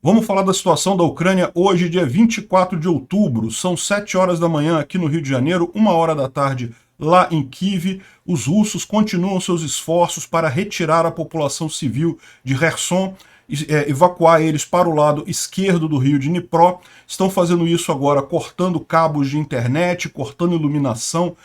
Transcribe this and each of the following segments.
Vamos falar da situação da Ucrânia hoje, dia 24 de outubro. São 7 horas da manhã aqui no Rio de Janeiro, 1 hora da tarde lá em Kyiv. Os russos continuam seus esforços para retirar a população civil de Kherson, evacuar eles para o lado esquerdo do rio de Dnipro. Estão fazendo isso agora cortando cabos de internet, cortando iluminação,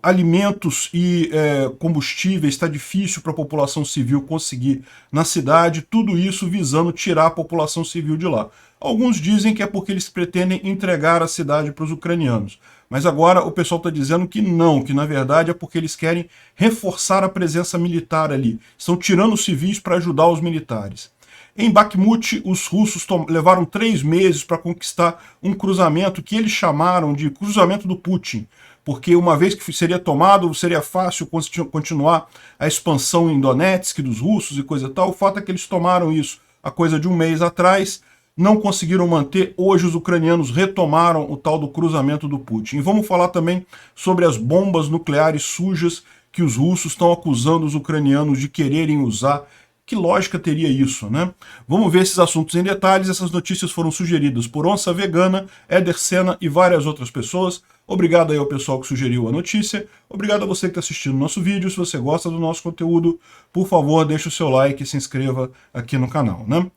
alimentos e combustíveis. Está difícil para a população civil conseguir na cidade, tudo isso visando tirar a população civil de lá. Alguns dizem que é porque eles pretendem entregar a cidade para os ucranianos, mas agora o pessoal está dizendo que não, que na verdade é porque eles querem reforçar a presença militar ali. Estão tirando os civis para ajudar os militares. Em Bakhmut, os russos levaram 3 meses para conquistar um cruzamento que eles chamaram de cruzamento do Putin, porque uma vez que seria tomado, seria fácil continuar a expansão em Donetsk dos russos e coisa e tal. O fato é que eles tomaram isso há coisa de um mês atrás, não conseguiram manter. Hoje os ucranianos retomaram o tal do cruzamento do Putin. E vamos falar também sobre as bombas nucleares sujas que os russos estão acusando os ucranianos de quererem usar. Que lógica teria isso, né? Vamos ver esses assuntos em detalhes. Essas notícias foram sugeridas por Onça Vegana, Éder Sena e várias outras pessoas. Obrigado aí ao pessoal que sugeriu a notícia. Obrigado a você que está assistindo o nosso vídeo. Se você gosta do nosso conteúdo, por favor, deixe o seu like e se inscreva aqui no canal, né?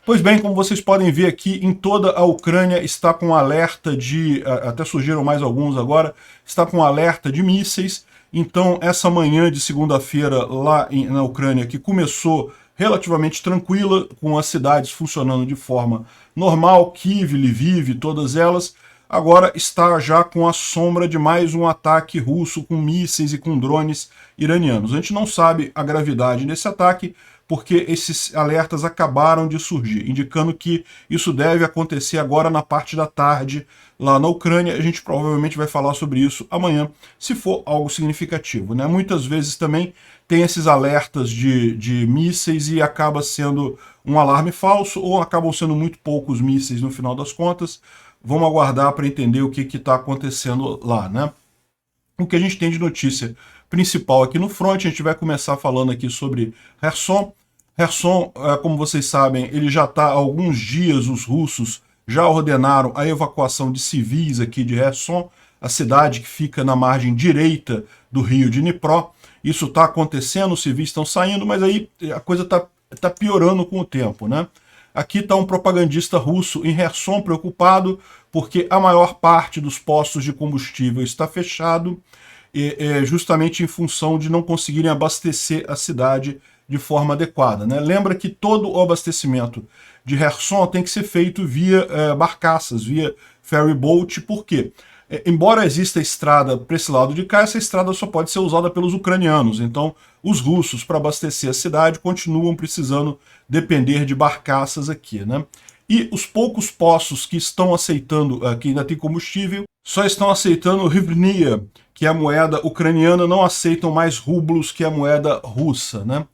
Pois bem, como vocês podem ver aqui, em toda a Ucrânia está com alerta de... Até surgiram mais alguns agora. Está com alerta de mísseis. Então, essa manhã de segunda-feira lá na Ucrânia, que começou relativamente tranquila, com as cidades funcionando de forma normal, Kyiv, Lviv, todas elas, agora está já com a sombra de mais um ataque russo com mísseis e com drones iranianos. A gente não sabe a gravidade desse ataque, porque esses alertas acabaram de surgir, indicando que isso deve acontecer agora na parte da tarde lá na Ucrânia. A gente provavelmente vai falar sobre isso amanhã, se for algo significativo, né? Muitas vezes também tem esses alertas de mísseis e acaba sendo um alarme falso, ou acabam sendo muito poucos mísseis no final das contas. Vamos aguardar para entender o que está acontecendo lá, né? O que a gente tem de notícia principal aqui no front, a gente vai começar falando aqui sobre Kherson. Kherson, como vocês sabem, ele já está há alguns dias, os russos já ordenaram a evacuação de civis aqui de Kherson, a cidade que fica na margem direita do rio de Dnipro. Isso está acontecendo, os civis estão saindo, mas aí a coisa está piorando com o tempo, né? Aqui está um propagandista russo em Kherson preocupado porque a maior parte dos postos de combustível está fechado, justamente em função de não conseguirem abastecer a cidade de forma adequada, né? Lembra que todo o abastecimento de Kherson tem que ser feito via barcaças, via ferry boat. Por quê? Embora exista estrada para esse lado de cá, essa estrada só pode ser usada pelos ucranianos. Então, os russos, para abastecer a cidade, continuam precisando depender de barcaças aqui, né? E os poucos postos que estão aceitando, que ainda tem combustível, só estão aceitando hryvnia, que é a moeda ucraniana, não aceitam mais rublos, que é a moeda russa, né?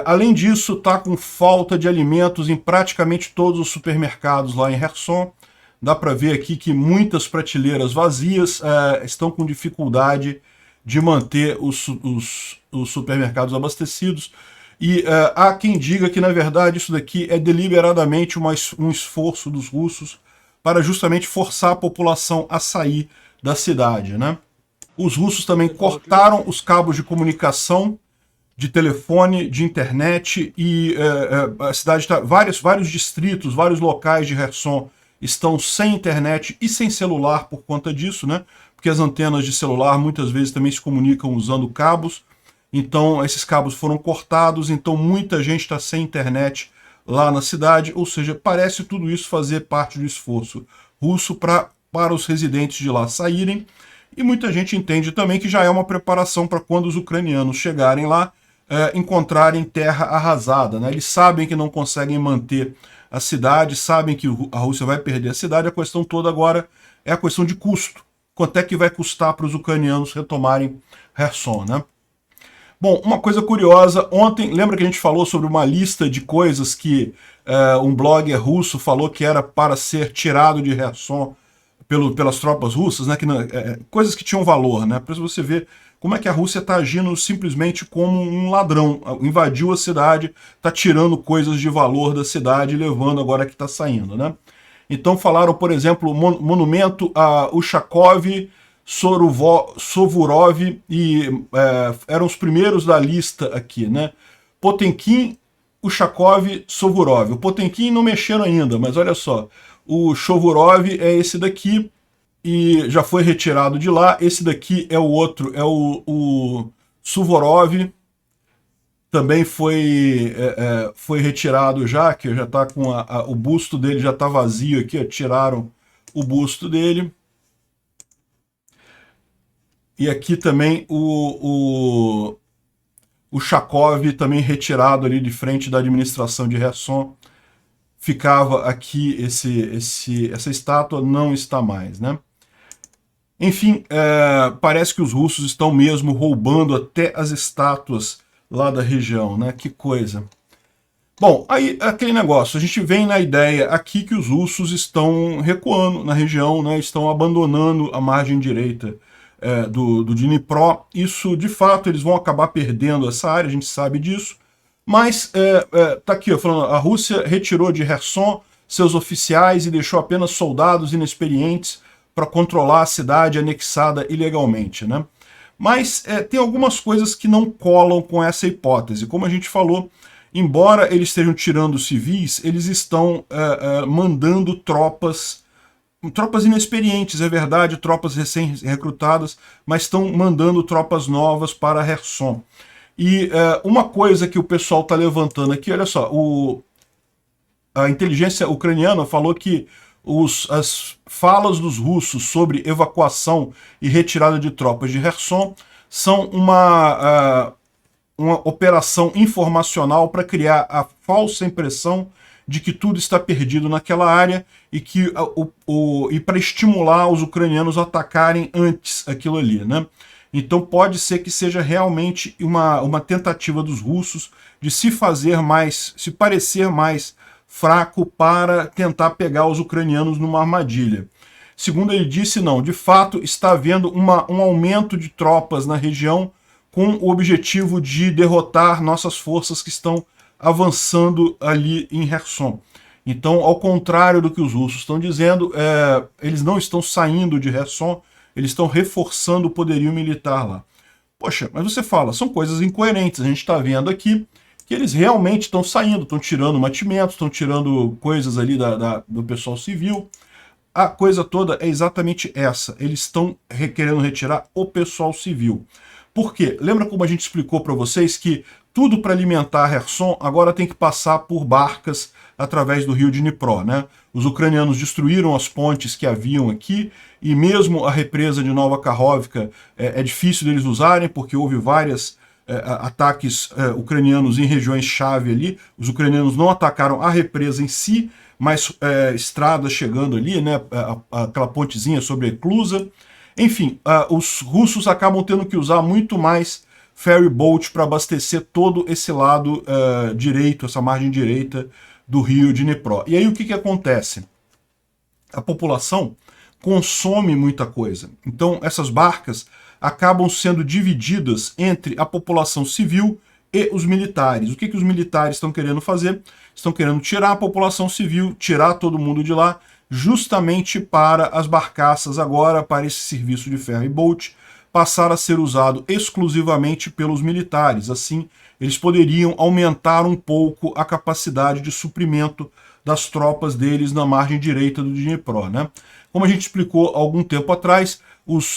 Além disso, está com falta de alimentos em praticamente todos os supermercados lá em Kherson. Dá para ver aqui que muitas prateleiras vazias estão com dificuldade de manter os supermercados abastecidos. E há quem diga que, na verdade, isso daqui é deliberadamente um esforço dos russos para justamente forçar a população a sair da cidade, né? Os russos também cortaram os cabos de comunicação, de telefone, de internet, e a cidade está... Vários distritos, vários locais de Kherson estão sem internet e sem celular por conta disso, né? Porque as antenas de celular muitas vezes também se comunicam usando cabos. Então esses cabos foram cortados, então muita gente está sem internet lá na cidade, ou seja, parece tudo isso fazer parte do esforço russo para os residentes de lá saírem. E muita gente entende também que já é uma preparação para quando os ucranianos chegarem lá, encontrarem terra arrasada, né? Eles sabem que não conseguem manter a cidade, sabem que a Rússia vai perder a cidade. A questão toda agora é a questão de custo. Quanto é que vai custar para os ucranianos retomarem Kherson, né? Bom, uma coisa curiosa, ontem, lembra que a gente falou sobre uma lista de coisas que um blogger russo falou que era para ser tirado de Kherson pelas tropas russas, né? Coisas que tinham valor, né? Para você ver como é que a Rússia está agindo simplesmente como um ladrão, invadiu a cidade, está tirando coisas de valor da cidade e levando agora que está saindo, né? Então falaram, por exemplo, monumento a Ushakov, Sovurov, e eram os primeiros da lista aqui, né? Potemkin, Ushakov, Sovurov. O Potemkin não mexeram ainda, mas olha só, o Shovurov é esse daqui, e já foi retirado de lá. Esse daqui é o outro, é o Suvorov, também foi retirado já, que já está com o busto dele já está vazio aqui, ó, tiraram o busto dele. E aqui também o Chakov, também retirado ali de frente da administração de Kherson. Ficava aqui essa estátua, não está mais, né? Enfim, parece que os russos estão mesmo roubando até as estátuas lá da região, né? Que coisa. Bom, aí aquele negócio, a gente vem na ideia aqui que os russos estão recuando na região, né? Estão abandonando a margem direita do Dnipro. Isso, de fato, eles vão acabar perdendo essa área, a gente sabe disso. Mas tá aqui, ó, falando, a Rússia retirou de Kherson seus oficiais e deixou apenas soldados inexperientes para controlar a cidade anexada ilegalmente, né? Mas tem algumas coisas que não colam com essa hipótese. Como a gente falou, embora eles estejam tirando civis, eles estão mandando tropas inexperientes, é verdade, tropas recém-recrutadas, mas estão mandando tropas novas para Kherson. E uma coisa que o pessoal está levantando aqui, olha só, a inteligência ucraniana falou que as falas dos russos sobre evacuação e retirada de tropas de Kherson são uma operação informacional para criar a falsa impressão de que tudo está perdido naquela área e e para estimular os ucranianos a atacarem antes aquilo ali, né? Então pode ser que seja realmente uma tentativa dos russos de se parecer mais fraco para tentar pegar os ucranianos numa armadilha. Segundo ele disse, não, de fato está havendo um aumento de tropas na região com o objetivo de derrotar nossas forças que estão avançando ali em Kherson. Então, ao contrário do que os russos estão dizendo, eles não estão saindo de Kherson, eles estão reforçando o poderio militar lá. Poxa, mas você fala, são coisas incoerentes. A gente está vendo aqui que eles realmente estão saindo, estão tirando mantimentos, estão tirando coisas ali do pessoal civil. A coisa toda é exatamente essa. Eles estão querendo retirar o pessoal civil. Por quê? Lembra como a gente explicou para vocês que tudo para alimentar Kherson agora tem que passar por barcas através do rio Dnipro, né? Os ucranianos destruíram as pontes que haviam aqui e mesmo a represa de Nova Kakhovka é difícil deles usarem porque houve vários ataques ucranianos em regiões-chave ali. Os ucranianos não atacaram a represa em si, mas estradas chegando ali, né? Aquela pontezinha sobre a Eclusa. Enfim, os russos acabam tendo que usar muito mais ferry boat para abastecer todo esse lado direito, essa margem direita do rio Dnipro. E aí o que acontece? A população consome muita coisa. Então essas barcas acabam sendo divididas entre a população civil e os militares. O que os militares estão querendo fazer? Estão querendo tirar a população civil, tirar todo mundo de lá, justamente para as barcaças agora, para esse serviço de ferry boat, passar a ser usado exclusivamente pelos militares. Assim, eles poderiam aumentar um pouco a capacidade de suprimento das tropas deles na margem direita do Dnipro, né? Como a gente explicou há algum tempo atrás,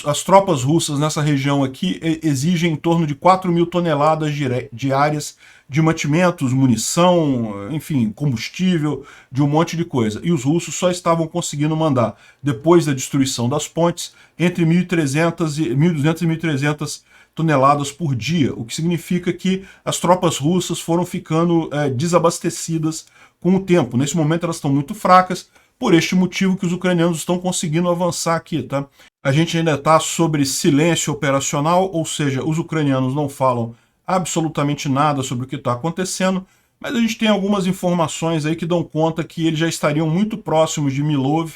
as tropas russas nessa região aqui exigem em torno de 4.000 toneladas diárias de mantimentos, munição, enfim, combustível, de um monte de coisa. E os russos só estavam conseguindo mandar, depois da destruição das pontes, entre 1.200 e 1.300 toneladas por dia, o que significa que as tropas russas foram ficando desabastecidas com o tempo. Nesse momento elas estão muito fracas, por este motivo que os ucranianos estão conseguindo avançar aqui, tá? A gente ainda está sobre silêncio operacional, ou seja, os ucranianos não falam absolutamente nada sobre o que está acontecendo, mas a gente tem algumas informações aí que dão conta que eles já estariam muito próximos de Milov,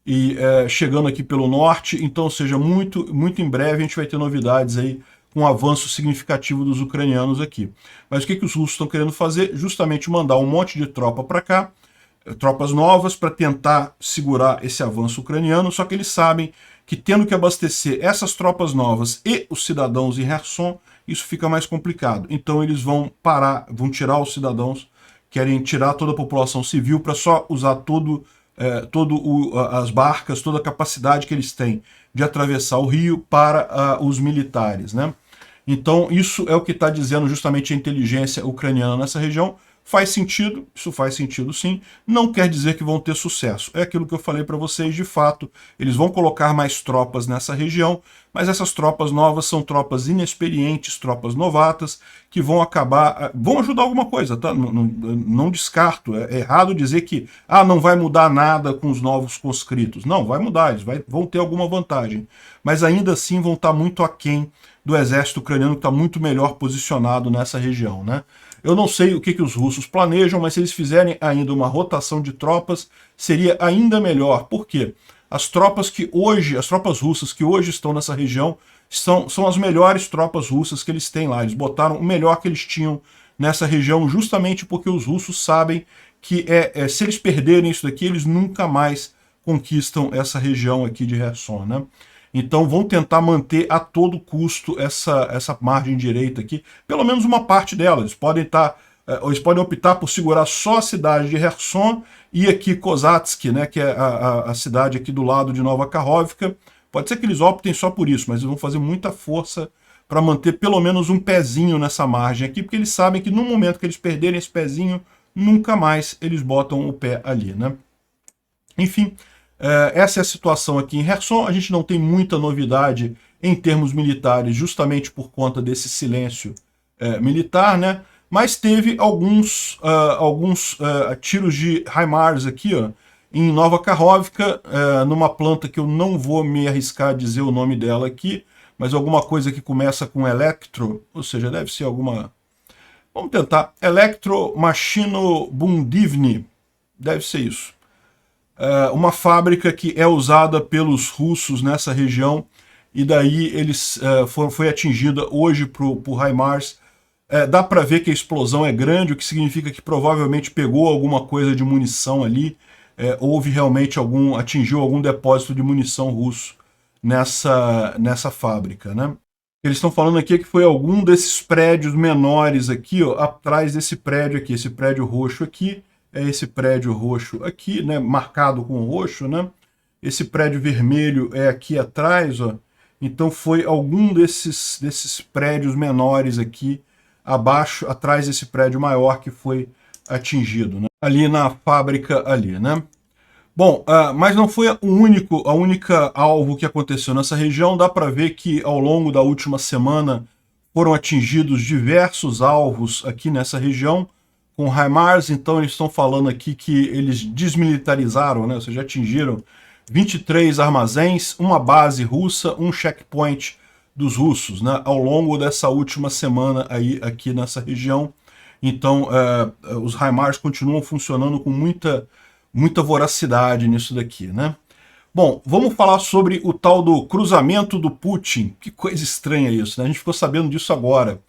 e chegando aqui pelo norte. Então, ou seja, muito em breve a gente vai ter novidades aí com um avanço significativo dos ucranianos aqui. Mas o que os russos estão querendo fazer? Justamente mandar um monte de tropa para cá, tropas novas, para tentar segurar esse avanço ucraniano, só que eles sabem que tendo que abastecer essas tropas novas e os cidadãos em Kherson, isso fica mais complicado. Então eles vão parar, vão tirar os cidadãos, querem tirar toda a população civil para só usar as barcas, toda a capacidade que eles têm de atravessar o rio para os militares, né? Então isso é o que está dizendo justamente a inteligência ucraniana nessa região. Faz sentido, isso faz sentido sim, não quer dizer que vão ter sucesso. É aquilo que eu falei para vocês, de fato, eles vão colocar mais tropas nessa região, mas essas tropas novas são tropas inexperientes, tropas novatas, que vão acabar, vão ajudar alguma coisa, tá? Não descarto, é errado dizer que não vai mudar nada com os novos conscritos. Não, vai mudar, eles vão ter alguma vantagem, mas ainda assim vão estar muito aquém do exército ucraniano, que está muito melhor posicionado nessa região, né? Eu não sei o que os russos planejam, mas se eles fizerem ainda uma rotação de tropas, seria ainda melhor. Por quê? As tropas russas que hoje estão nessa região, são as melhores tropas russas que eles têm lá. Eles botaram o melhor que eles tinham nessa região, justamente porque os russos sabem que se eles perderem isso daqui, eles nunca mais conquistam essa região aqui de Kherson, né? Então vão tentar manter a todo custo essa margem direita aqui, pelo menos uma parte dela. Eles podem optar por segurar só a cidade de Kherson e aqui Kozatsk, né, que é a cidade aqui do lado de Nova Kakhovka. Pode ser que eles optem só por isso, mas eles vão fazer muita força para manter pelo menos um pezinho nessa margem aqui, porque eles sabem que no momento que eles perderem esse pezinho, nunca mais eles botam o pé ali, né? Enfim, essa é a situação aqui em Kherson. A gente não tem muita novidade em termos militares, justamente por conta desse silêncio militar, né? Mas teve alguns tiros de HIMARS aqui, ó, em Nova Kakhovka, numa planta que eu não vou me arriscar a dizer o nome dela aqui, mas alguma coisa que começa com Electro, ou seja, deve ser alguma... Vamos tentar. Elektromachinobundivny, deve ser isso. Uma fábrica que é usada pelos russos nessa região, e daí foi atingida hoje por HIMARS. Dá para ver que a explosão é grande, o que significa que provavelmente pegou alguma coisa de munição ali, houve realmente atingiu algum depósito de munição russo nessa fábrica, né? Eles estão falando aqui que foi algum desses prédios menores aqui, ó, atrás desse prédio aqui, esse prédio roxo aqui, esse prédio roxo aqui, né, marcado com roxo, né? Esse prédio vermelho é aqui atrás, ó. Então foi algum desses prédios menores aqui abaixo, atrás desse prédio maior que foi atingido, né? Ali na fábrica ali, né? Bom, mas não foi a única alvo que aconteceu nessa região. Dá para ver que ao longo da última semana foram atingidos diversos alvos aqui nessa região com HIMARS. Então eles estão falando aqui que eles desmilitarizaram, né? Ou seja, atingiram 23 armazéns, uma base russa, um checkpoint dos russos, né? Ao longo dessa última semana aí aqui nessa região. Então os HIMARS continuam funcionando com muita voracidade nisso daqui, né? Bom, vamos falar sobre o tal do cruzamento do Putin. Que coisa estranha isso, né? A gente ficou sabendo disso agora.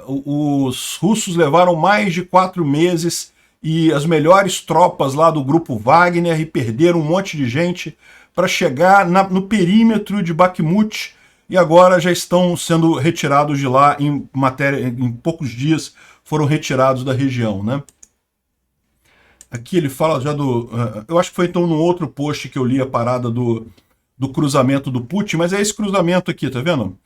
Os russos levaram mais de 4 meses e as melhores tropas lá do grupo Wagner e perderam um monte de gente para chegar no perímetro de Bakhmut e agora já estão sendo retirados de lá em poucos dias foram retirados da região, né? Aqui ele fala já eu acho que foi então num outro post que eu li a parada do cruzamento do Putin, mas é esse cruzamento aqui, tá vendo?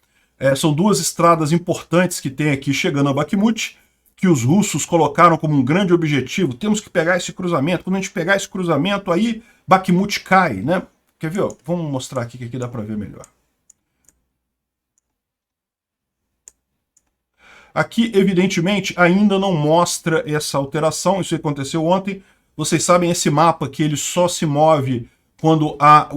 São duas estradas importantes que tem aqui chegando a Bakhmut, que os russos colocaram como um grande objetivo. Temos que pegar esse cruzamento. Quando a gente pegar esse cruzamento, aí Bakhmut cai, né? Quer ver? Ó? Vamos mostrar aqui que aqui dá para ver melhor. Aqui, evidentemente, ainda não mostra essa alteração. Isso aconteceu ontem. Vocês sabem, esse mapa que ele só se move quando há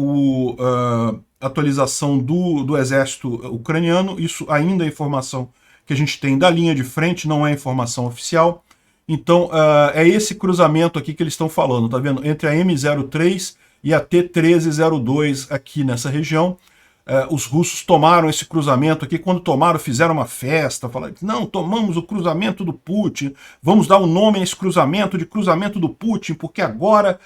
atualização do exército ucraniano. Isso ainda é informação que a gente tem da linha de frente, não é informação oficial. Então, é esse cruzamento aqui que eles estão falando, tá vendo? Entre a M03 e a T-1302 aqui nessa região. Os russos tomaram esse cruzamento aqui, quando tomaram, fizeram uma festa, falaram, não, tomamos o cruzamento do Putin, vamos dar o nome a esse cruzamento de cruzamento do Putin, porque agora,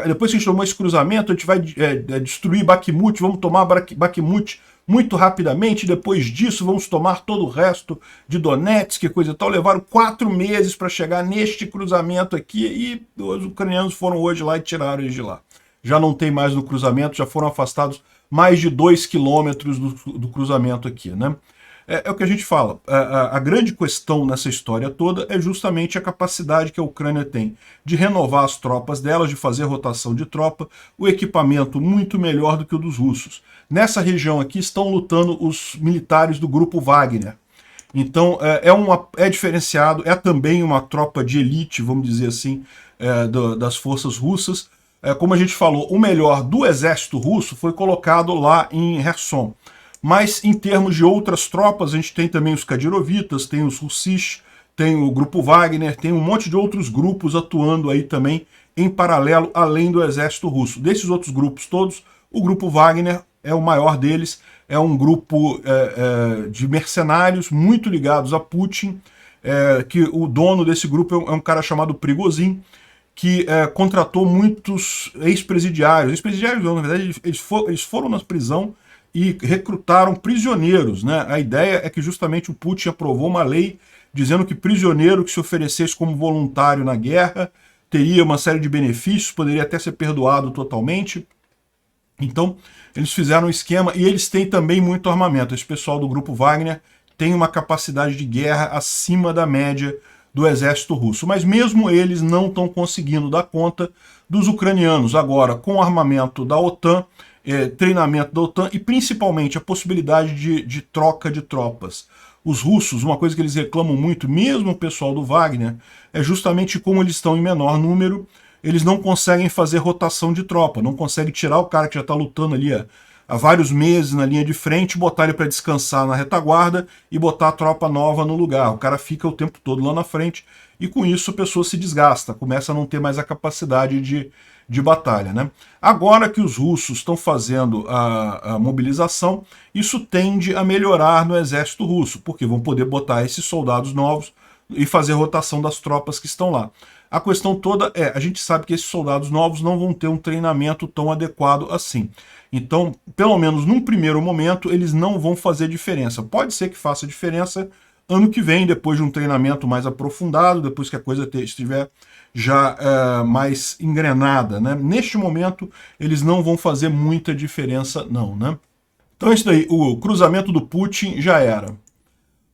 depois que a gente tomou esse cruzamento, a gente vai destruir Bakhmut, vamos tomar Bakhmut muito rapidamente, depois disso vamos tomar todo o resto de Donetsk e coisa e tal. Levaram 4 meses para chegar neste cruzamento aqui e os ucranianos foram hoje lá e tiraram eles de lá. Já não tem mais no cruzamento, já foram afastados mais de 2 quilômetros do cruzamento aqui, né? É o que a gente fala, a grande questão nessa história toda é justamente a capacidade que a Ucrânia tem de renovar as tropas delas, de fazer rotação de tropa, o equipamento muito melhor do que o dos russos. Nessa região aqui estão lutando os militares do grupo Wagner. Então é diferenciado, é também uma tropa de elite, vamos dizer assim, das forças russas. Como a gente falou, o melhor do exército russo foi colocado lá em Kherson. Mas em termos de outras tropas, a gente tem também os Kadyrovitas, tem os Russisch, tem o grupo Wagner, tem um monte de outros grupos atuando aí também em paralelo, além do exército russo. Desses outros grupos todos, o grupo Wagner é o maior deles, é um grupo de mercenários muito ligados a Putin, que o dono desse grupo é um cara chamado Prigozhin, que contratou muitos ex-presidiários. Ex-presidiários não, na verdade, eles foram na prisão e recrutaram prisioneiros, né? A ideia é que justamente o Putin aprovou uma lei dizendo que prisioneiro que se oferecesse como voluntário na guerra teria uma série de benefícios, poderia até ser perdoado totalmente. Então, eles fizeram um esquema e eles têm também muito armamento. Esse pessoal do grupo Wagner tem uma capacidade de guerra acima da média do exército russo. Mas mesmo eles não estão conseguindo dar conta dos ucranianos. Agora, com armamento da OTAN, treinamento da OTAN e principalmente a possibilidade de troca de tropas. Os russos, uma coisa que eles reclamam muito, mesmo o pessoal do Wagner, é justamente como eles estão em menor número, eles não conseguem fazer rotação de tropa, não conseguem tirar o cara que já está lutando ali há vários meses na linha de frente, botar ele para descansar na retaguarda e botar a tropa nova no lugar. O cara fica o tempo todo lá na frente e com isso a pessoa se desgasta, começa a não ter mais a capacidade de batalha, né? Agora que os russos estão fazendo a mobilização, isso tende a melhorar no exército russo, porque vão poder botar esses soldados novos e fazer rotação das tropas que estão lá. A questão toda a gente sabe que esses soldados novos não vão ter um treinamento tão adequado assim. Então, pelo menos num primeiro momento, eles não vão fazer diferença. Pode ser que faça diferença ano que vem, depois de um treinamento mais aprofundado, depois que a coisa estiver já mais engrenada, né? Neste momento, eles não vão fazer muita diferença não, né? Então é isso daí, o cruzamento do Putin já era.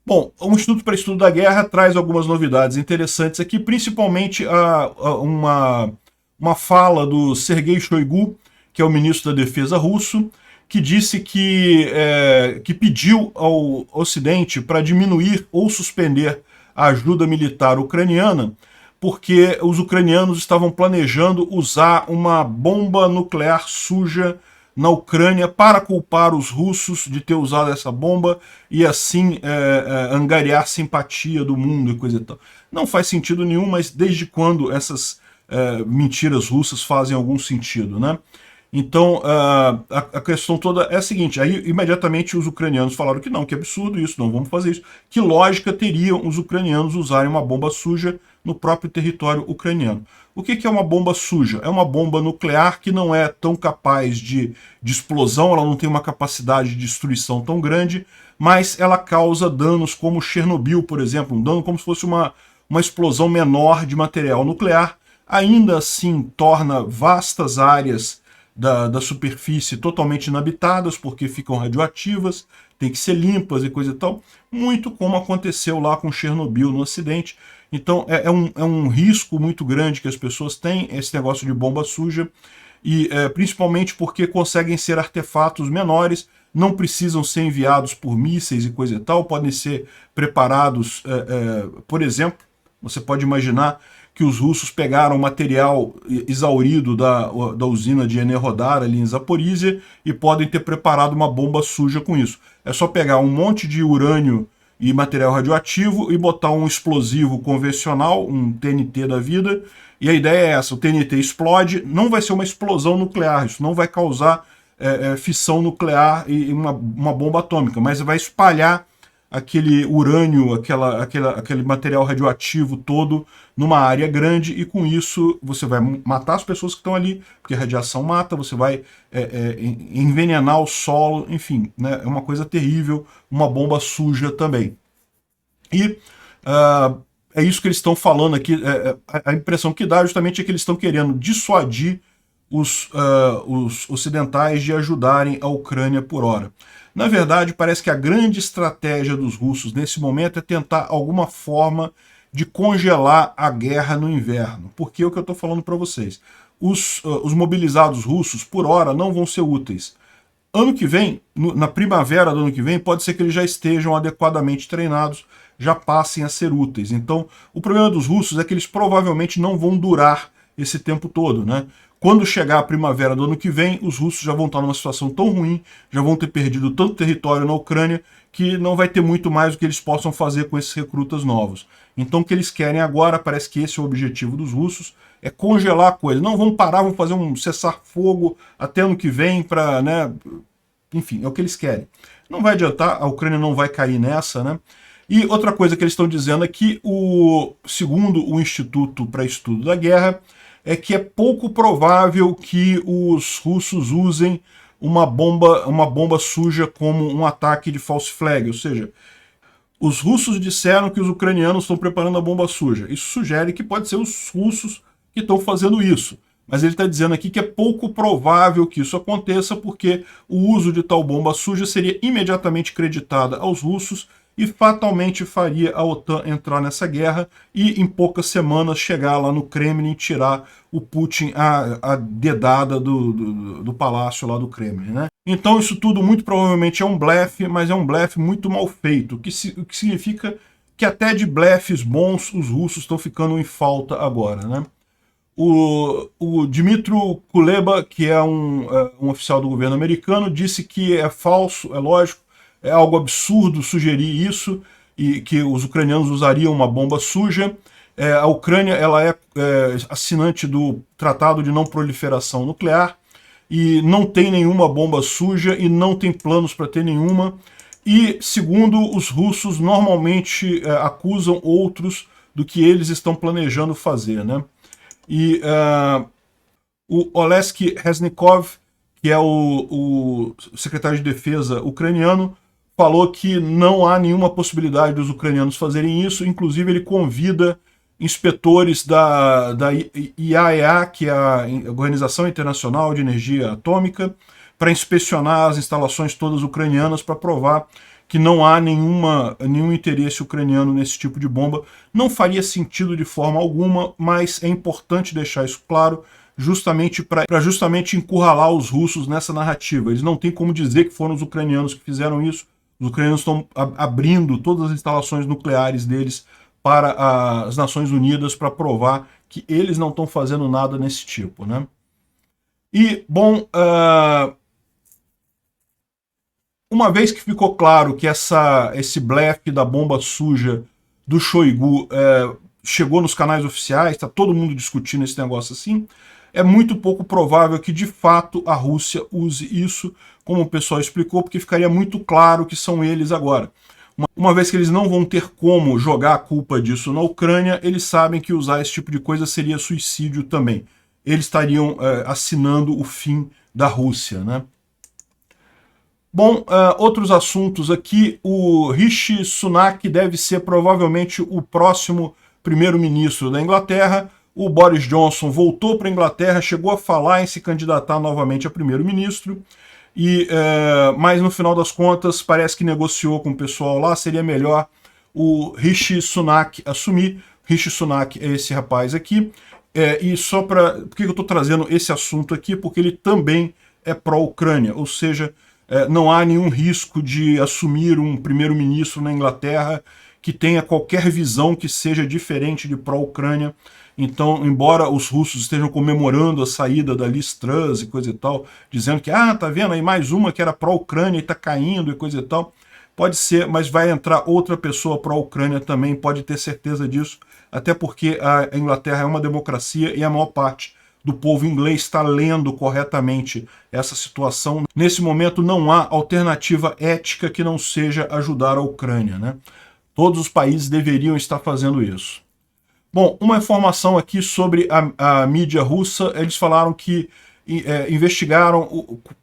Bom, o Instituto para Estudo da Guerra traz algumas novidades interessantes aqui, principalmente uma fala do Sergei Shoigu, que é o ministro da Defesa russo, que disse que pediu ao Ocidente para diminuir ou suspender a ajuda militar ucraniana, porque os ucranianos estavam planejando usar uma bomba nuclear suja na Ucrânia para culpar os russos de ter usado essa bomba e assim angariar simpatia do mundo e coisa e tal. Não faz sentido nenhum, mas desde quando essas mentiras russas fazem algum sentido, né? Então, a questão toda é a seguinte, aí imediatamente os ucranianos falaram que não, que absurdo isso, não vamos fazer isso. Que lógica teriam os ucranianos usarem uma bomba suja no próprio território ucraniano? O que é uma bomba suja? É uma bomba nuclear que não é tão capaz de explosão, ela não tem uma capacidade de destruição tão grande, mas ela causa danos como Chernobyl, por exemplo, um dano como se fosse uma explosão menor de material nuclear, ainda assim torna vastas áreas da superfície totalmente inabitadas, porque ficam radioativas, tem que ser limpas e coisa e tal, muito como aconteceu lá com Chernobyl no Ocidente. Então é um risco muito grande que as pessoas têm, esse negócio de bomba suja, e principalmente porque conseguem ser artefatos menores, não precisam ser enviados por mísseis e coisa e tal, podem ser preparados, por exemplo, você pode imaginar que os russos pegaram material exaurido da usina de Enerhodar ali em Zaporizhia e podem ter preparado uma bomba suja com isso. É só pegar um monte de urânio e material radioativo e botar um explosivo convencional, um TNT da vida, E a ideia é essa, o TNT explode, não vai ser uma explosão nuclear, isso não vai causar fissão nuclear e uma bomba atômica, mas vai espalhar aquele urânio, aquele material radioativo todo numa área grande, e com isso você vai matar as pessoas que estão ali, porque a radiação mata, você vai envenenar o solo, enfim, né, é uma coisa terrível, uma bomba suja também. E é isso que eles estão falando aqui, a impressão que dá justamente é que eles estão querendo dissuadir os ocidentais de ajudarem a Ucrânia por hora. Na verdade, parece que a grande estratégia dos russos nesse momento é tentar alguma forma de congelar a guerra no inverno. Porque é o que eu estou falando para vocês. Os mobilizados russos, por hora, não vão ser úteis. Ano que vem, na primavera do ano que vem, pode ser que eles já estejam adequadamente treinados, já passem a ser úteis. Então, o problema dos russos é que eles provavelmente não vão durar esse tempo todo, né? Quando chegar a primavera do ano que vem, os russos já vão estar numa situação tão ruim, já vão ter perdido tanto território na Ucrânia, que não vai ter muito mais o que eles possam fazer com esses recrutas novos. Então o que eles querem agora, parece que esse é o objetivo dos russos, é congelar a coisa. Não, vamos parar, vamos fazer um cessar-fogo até ano que vem para, né? Enfim, é o que eles querem. Não vai adiantar, a Ucrânia não vai cair nessa, né? E outra coisa que eles estão dizendo é que, segundo o Instituto para Estudo da Guerra, é que é pouco provável que os russos usem uma bomba suja como um ataque de false flag, ou seja, os russos disseram que os ucranianos estão preparando a bomba suja. Isso sugere que pode ser os russos que estão fazendo isso. Mas ele está dizendo aqui que é pouco provável que isso aconteça, porque o uso de tal bomba suja seria imediatamente creditada aos russos e fatalmente faria a OTAN entrar nessa guerra e em poucas semanas chegar lá no Kremlin e tirar o Putin a dedada do palácio lá do Kremlin, né? Então isso tudo muito provavelmente é um blefe, mas é um blefe muito mal feito, o que significa que até de blefes bons os russos estão ficando em falta agora, né? O Dmytro Kuleba, que é um oficial do governo americano, disse que é falso, é lógico, é algo absurdo sugerir isso, e que os ucranianos usariam uma bomba suja. A Ucrânia ela é assinante do Tratado de Não Proliferação Nuclear, e não tem nenhuma bomba suja, e não tem planos para ter nenhuma. E, segundo os russos, normalmente acusam outros do que eles estão planejando fazer, né? E o Oleksiy Reznikov, que é o secretário de defesa ucraniano, falou que não há nenhuma possibilidade dos ucranianos fazerem isso. Inclusive ele convida inspetores da IAEA, que é a Organização Internacional de Energia Atômica, para inspecionar as instalações todas ucranianas para provar que não há nenhum interesse ucraniano nesse tipo de bomba. Não faria sentido de forma alguma, mas é importante deixar isso claro, justamente para encurralar os russos nessa narrativa. Eles não têm como dizer que foram os ucranianos que fizeram isso. Os ucranianos estão abrindo todas as instalações nucleares deles para as Nações Unidas para provar que eles não estão fazendo nada nesse tipo, né? E, bom, uma vez que ficou claro que esse blefe da bomba suja do Shoigu chegou nos canais oficiais, está todo mundo discutindo esse negócio assim, é muito pouco provável que de fato a Rússia use isso, como o pessoal explicou, porque ficaria muito claro que são eles agora. Uma vez que eles não vão ter como jogar a culpa disso na Ucrânia, eles sabem que usar esse tipo de coisa seria suicídio também. Eles estariam assinando o fim da Rússia, né? Bom, outros assuntos aqui. O Rishi Sunak deve ser provavelmente o próximo primeiro-ministro da Inglaterra. O Boris Johnson voltou para a Inglaterra, chegou a falar em se candidatar novamente a primeiro-ministro, mas no final das contas parece que negociou com o pessoal lá, seria melhor o Rishi Sunak assumir. Rishi Sunak é esse rapaz aqui. E só para... Por que eu estou trazendo esse assunto aqui? Porque ele também é pró-Ucrânia, ou seja, não há nenhum risco de assumir um primeiro-ministro na Inglaterra que tenha qualquer visão que seja diferente de pró-Ucrânia. Então, embora os russos estejam comemorando a saída da Liz Truss e coisa e tal, dizendo que, tá vendo aí mais uma que era pró-Ucrânia e tá caindo e coisa e tal, pode ser, mas vai entrar outra pessoa pró-Ucrânia também, pode ter certeza disso. até porque a Inglaterra é uma democracia e a maior parte do povo inglês está lendo corretamente essa situação. Nesse momento não há alternativa ética que não seja ajudar a Ucrânia, né? Todos os países deveriam estar fazendo isso. Bom, uma informação aqui sobre a mídia russa, eles falaram que investigaram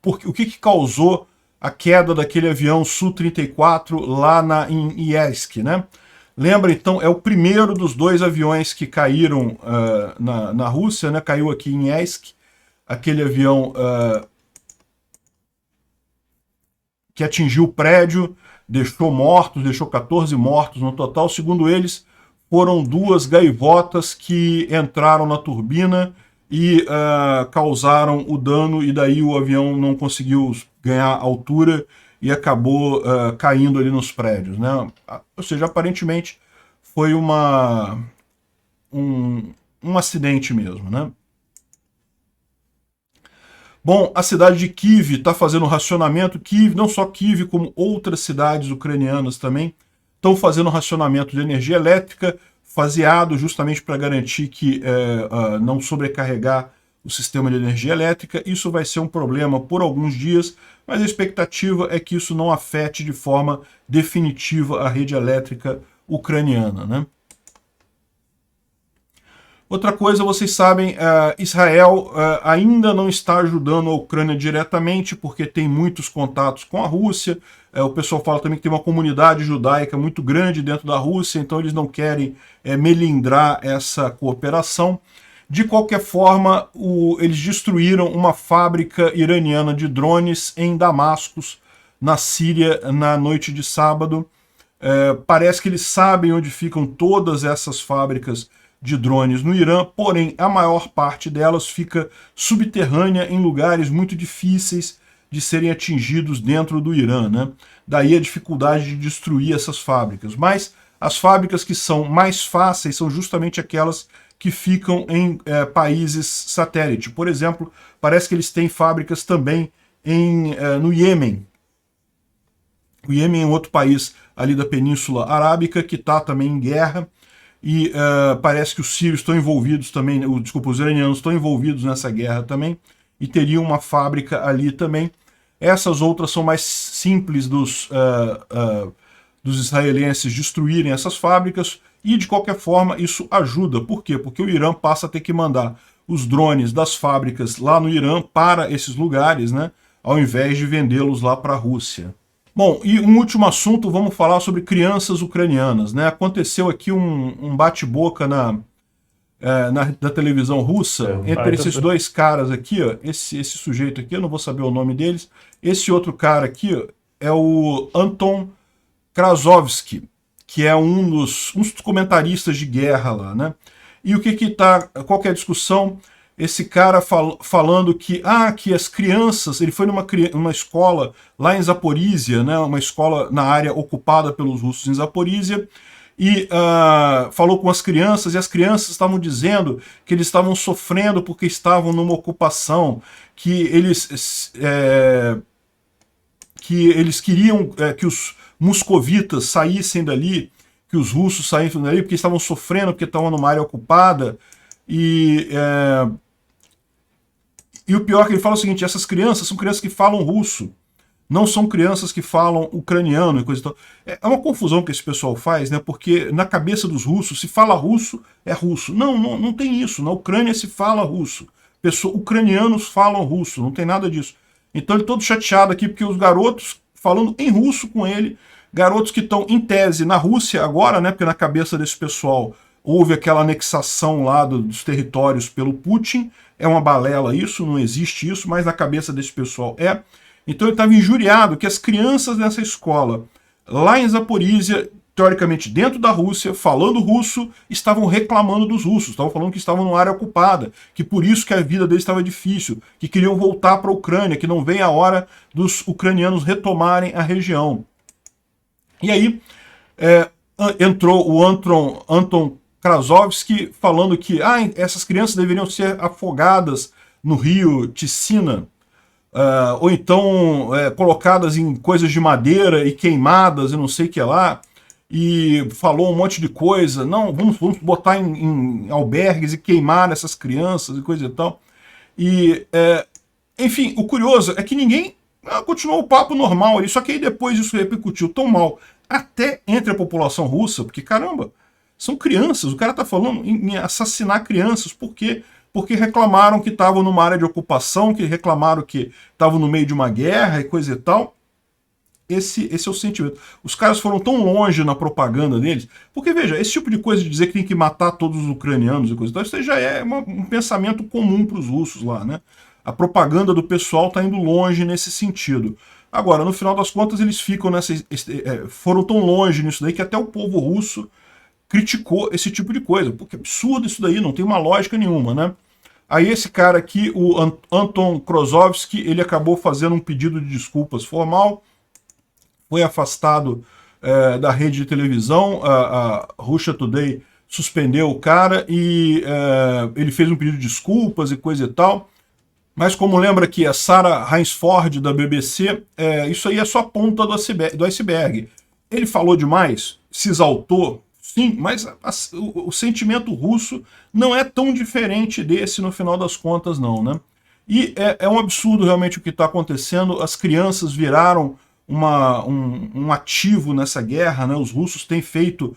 o que causou a queda daquele avião Su-34 lá em Iyersk, né? Lembra, então, é o primeiro dos 2 aviões que caíram na Rússia, né? Caiu aqui em Iyersk, aquele avião que atingiu o prédio, deixou 14 mortos no total. Segundo eles, foram 2 gaivotas que entraram na turbina e causaram o dano, e daí o avião não conseguiu ganhar altura e acabou caindo ali nos prédios, né? Ou seja, aparentemente foi um acidente mesmo, né? Bom, a cidade de Kiev está fazendo racionamento. Kiev, não só Kiev, como outras cidades ucranianas também estão fazendo racionamento de energia elétrica, faseado justamente para garantir que não sobrecarregar o sistema de energia elétrica. Isso vai ser um problema por alguns dias, mas a expectativa é que isso não afete de forma definitiva a rede elétrica ucraniana, né? Outra coisa, vocês sabem, Israel ainda não está ajudando a Ucrânia diretamente, porque tem muitos contatos com a Rússia. O pessoal fala também que tem uma comunidade judaica muito grande dentro da Rússia, então eles não querem melindrar essa cooperação. De qualquer forma, eles destruíram uma fábrica iraniana de drones em Damascus, na Síria, na noite de sábado. Parece que eles sabem onde ficam todas essas fábricas de drones no Irã, porém a maior parte delas fica subterrânea em lugares muito difíceis de serem atingidos dentro do Irã, né? Daí a dificuldade de destruir essas fábricas. Mas as fábricas que são mais fáceis são justamente aquelas que ficam em países satélite. Por exemplo, parece que eles têm fábricas também no Iêmen. O Iêmen é um outro país ali da Península Arábica que está também em guerra. E parece que os sírios estão envolvidos também, os iranianos estão envolvidos nessa guerra também, e teriam uma fábrica ali também. Essas outras são mais simples dos israelenses destruírem essas fábricas, e de qualquer forma isso ajuda. Por quê? Porque o Irã passa a ter que mandar os drones das fábricas lá no Irã para esses lugares, né, ao invés de vendê-los lá para a Rússia. Bom, e um último assunto, vamos falar sobre crianças ucranianas, né? Aconteceu aqui um bate-boca na televisão russa entre esses 2 caras aqui, ó, esse sujeito aqui, eu não vou saber o nome deles, esse outro cara aqui, ó, é o Anton Krasovsky, que é um dos comentaristas de guerra lá, né? E qual que é a discussão? Esse cara falando que as crianças, ele foi numa escola lá em Zaporísia, né, uma escola na área ocupada pelos russos em Zaporísia, e falou com as crianças, e as crianças estavam dizendo que eles estavam sofrendo porque estavam numa ocupação, que eles queriam que os moscovitas saíssem dali, que os russos saíssem dali, porque estavam sofrendo, porque estavam numa área ocupada. E o pior é que ele fala o seguinte: essas crianças são crianças que falam russo, não são crianças que falam ucraniano e coisa e tal. É uma confusão que esse pessoal faz, né? Porque na cabeça dos russos, se fala russo, é russo. Não tem isso. Na Ucrânia se fala russo. Ucranianos falam russo, não tem nada disso. Então ele todo chateado aqui, porque os garotos falando em russo com ele, garotos que estão em tese na Rússia agora, né? Porque na cabeça desse pessoal houve aquela anexação lá dos territórios pelo Putin. É uma balela isso, não existe isso, mas na cabeça desse pessoal é. Então ele estava injuriado que as crianças dessa escola, lá em Zaporísia, teoricamente dentro da Rússia, falando russo, estavam reclamando dos russos, estavam falando que estavam numa área ocupada, que por isso que a vida deles estava difícil, que queriam voltar para a Ucrânia, que não vem a hora dos ucranianos retomarem a região. E aí entrou o Anton Krasovsky falando que essas crianças deveriam ser afogadas no rio Ticina, ou então colocadas em coisas de madeira e queimadas e não sei o que lá. e falou um monte de coisa. Não, vamos botar em albergues e queimar essas crianças e coisa e tal. E, enfim, o curioso é que ninguém continuou o papo normal ali, só que aí depois isso repercutiu tão mal, até entre a população russa, porque, caramba, são crianças, o cara tá falando em assassinar crianças, por quê? Porque reclamaram que estavam numa área de ocupação, que reclamaram que estavam no meio de uma guerra e coisa e tal. Esse é o sentimento. Os caras foram tão longe na propaganda deles, porque, veja, esse tipo de coisa de dizer que tem que matar todos os ucranianos e coisa e tal, isso já é um pensamento comum para os russos lá, né? A propaganda do pessoal está indo longe nesse sentido. Agora, no final das contas, eles ficam foram tão longe nisso daí que até o povo russo criticou esse tipo de coisa. Porque é absurdo isso daí, não tem uma lógica nenhuma, né? Aí esse cara aqui, o Anton Krozovsky, ele acabou fazendo um pedido de desculpas formal, foi afastado da rede de televisão, a Russia Today suspendeu o cara e ele fez um pedido de desculpas e coisa e tal. Mas como lembra aqui a Sarah Rainsford da BBC, isso aí é só a ponta do iceberg. Ele falou demais, se exaltou, sim, mas o sentimento russo não é tão diferente desse no final das contas não, né? E é um absurdo realmente o que está acontecendo, as crianças viraram um ativo nessa guerra, né? Os russos têm feito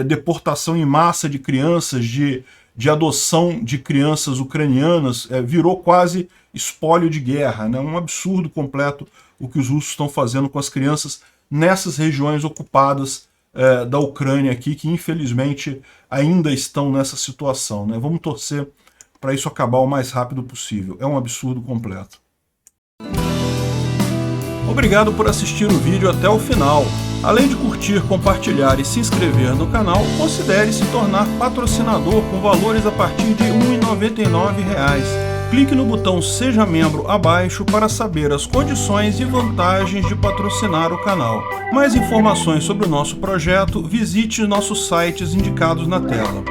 deportação em massa de crianças, de adoção de crianças ucranianas, virou quase espólio de guerra, né? Um absurdo completo o que os russos estão fazendo com as crianças nessas regiões ocupadas da Ucrânia aqui, que infelizmente ainda estão nessa situação, né? Vamos torcer para isso acabar o mais rápido possível. É um absurdo completo. Obrigado por assistir o vídeo até o final. Além de curtir, compartilhar e se inscrever no canal, considere se tornar patrocinador com valores a partir de R$ 1,99. Clique no botão Seja Membro abaixo para saber as condições e vantagens de patrocinar o canal. Mais informações sobre o nosso projeto, visite nossos sites indicados na tela.